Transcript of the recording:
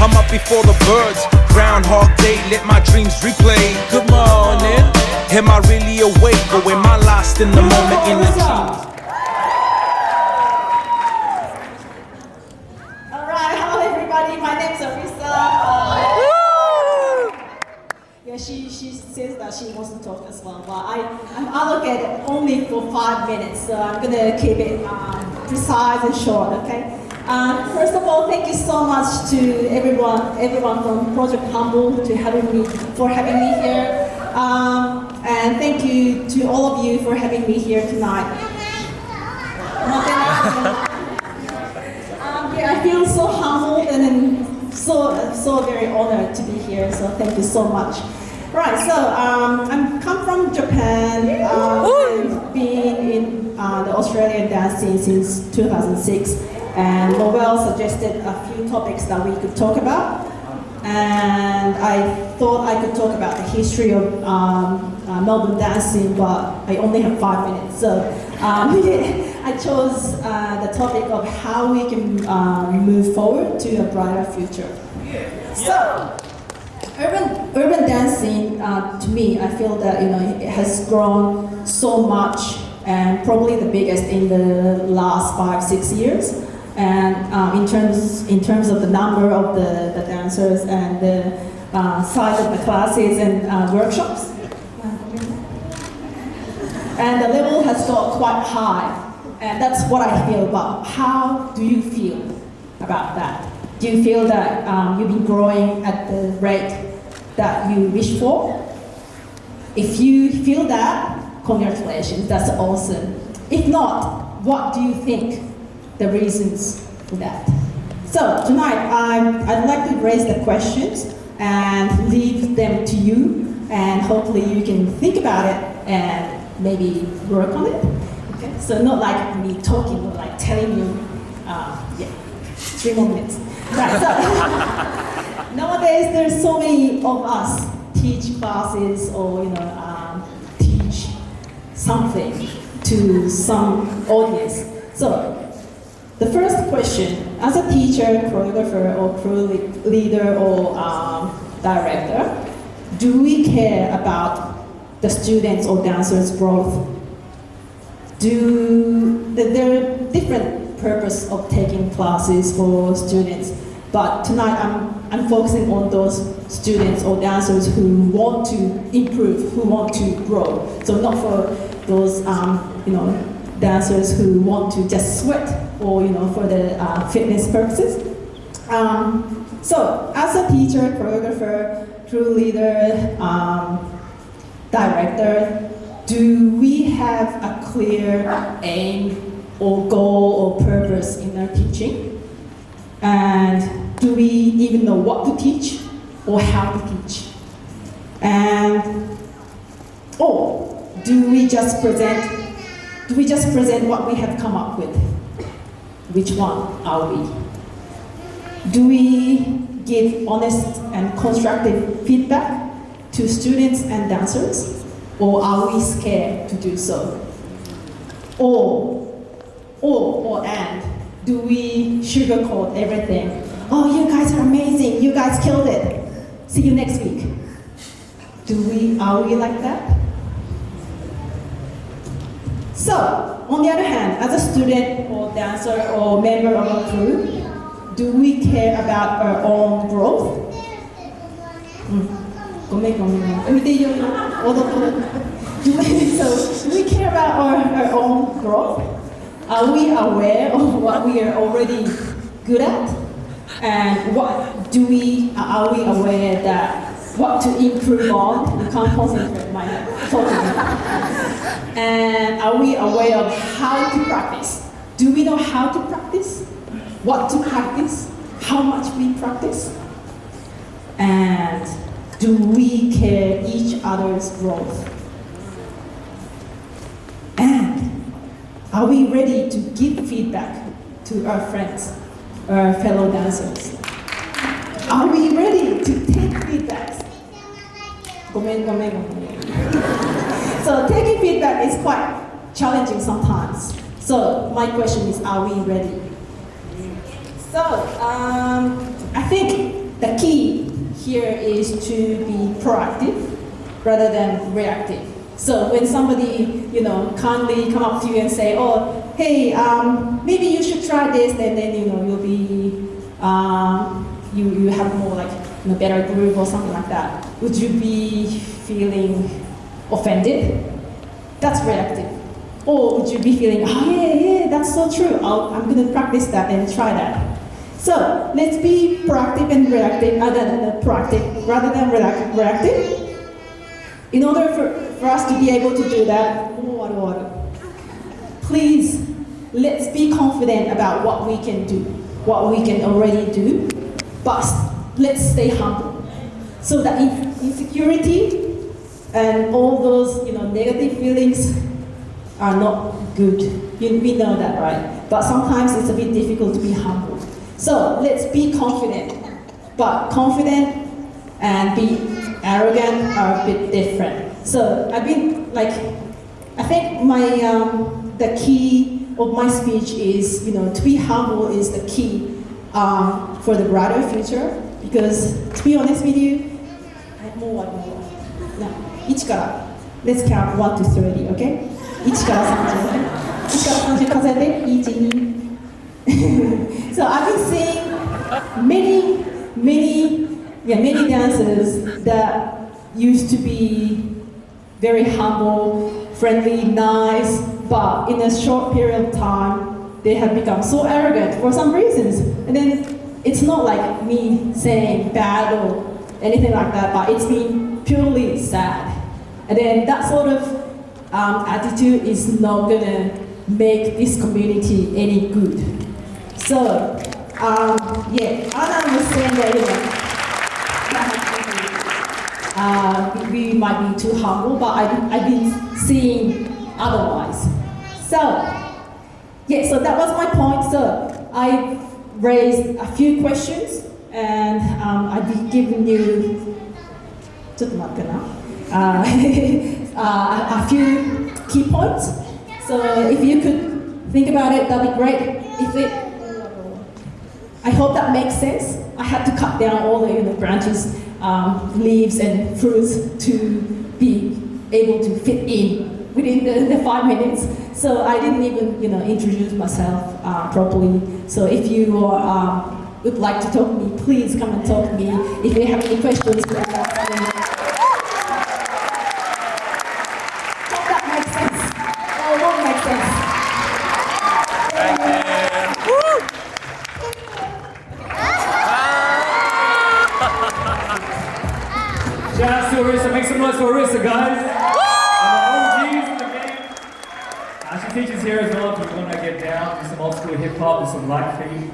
I'm up before the birds. Groundhog Day, let my dreams replay. Good morning. Am I really awake, or am I lost in the moment in the dreams? Alright, hello everybody, my name is Arisa. Yeah, she says that she wants to talk as well, but I'm allocated only for 5 minutes, so I'm gonna keep it precise and short, okay? First of all, thank you so much to everyone from Project Humble for having me here. And thank you to all of you for having me here tonight. Yeah, I feel so humbled and so very honored to be here. So thank you so much. Right, so I'm come from Japan and been in the Australian dance scene since 2006. And Noel suggested a few topics that we could talk about. And I thought I could talk about the history of Melbourne dancing, but I only have 5 minutes. So I chose the topic of how we can move forward to a brighter future. So, urban dancing, to me, I feel that it has grown so much, and probably the biggest in the last 5-6 years. And in terms of the number of the dancers and the size of the classes and workshops, and the level has got quite high, and that's what I feel about. How do you feel about that? Do you feel that you've been growing at the rate that you wish for? If you feel that, congratulations, that's awesome. If not, what do you think the reasons for that? So tonight, I'd like to raise the questions and leave them to you, and hopefully you can think about it and maybe work on it. Okay? So not like me talking, but like telling you, 3 more minutes. Right, so nowadays there's so many of us teach classes or teach something to some audience. So the first question, as a teacher, choreographer, or crew leader, or director, do we care about the students' or dancers' growth? There are different purpose of taking classes for students, but tonight I'm focusing on those students or dancers who want to improve, who want to grow. So not for those dancers who want to just sweat or for the fitness purposes. So as a teacher, choreographer, crew leader, director, do we have a clear aim or goal or purpose in our teaching? And do we even know what to teach or how to teach? And or do we just present what we have come up with? Which one are we? Do we give honest and constructive feedback to students and dancers? Or are we scared to do so? And do we sugarcoat everything? Oh, you guys are amazing, you guys killed it. See you next week. Are we like that? So, on the other hand, as a student or dancer or member of a crew, do we care about our own growth? Do we care about our own growth? Are we aware of what we are already good at? And are we aware that what to improve on? We can't concentrate my talking. And are we aware of how to practice? Do we know how to practice? What to practice? How much we practice? And do we care each other's growth? And are we ready to give feedback to our friends, our fellow dancers? Are we ready to take feedback? So taking feedback is quite challenging sometimes. So my question is, are we ready? So I think the key here is to be proactive rather than reactive. So when somebody, kindly come up to you and say, oh, hey, maybe you should try this, and then, you'll be, you have more like, better groove or something like that. Would you be feeling offended? That's reactive. Or would you be feeling, oh yeah, that's so true. I'm gonna practice that and try that. So let's be proactive and reactive, rather than reactive. In order for us to be able to do that, please, let's be confident about what we can do, what we can already do, but let's stay humble. So that insecurity and all those negative feelings are not good. We know that, right? But sometimes it's a bit difficult to be humble. So let's be confident. But confident and be arrogant are a bit different. So I think the key of my speech is, to be humble is the key for the brighter future. Because to be honest with you, let's count 1 to 30, okay? 1から30 数えて、1、2 So I've been seeing many dancers that used to be very humble, friendly, nice, but in a short period of time, they have become so arrogant for some reasons. And then it's not like me saying bad or anything like that, but it's been purely sad. And then that sort of attitude is not gonna make this community any good. So, I understand that we might be too humble, but I've been seeing otherwise. So that was my point. So I raised a few questions, and I've been giving you a few key points. So if you could think about it, that'd be great. I hope that makes sense. I had to cut down all the branches, leaves, and fruits to be able to fit in within the 5 minutes. So I didn't even introduce myself properly. So if you would like to talk to me, please come and talk to me. If you have any questions, please ask me. Hope that makes sense. Or won't make sense. Shout out to Arisa, make some noise for Arisa, guys. And the OGs in the game. She teaches here as well if you want to get down, do some old school hip hop, do some light feet.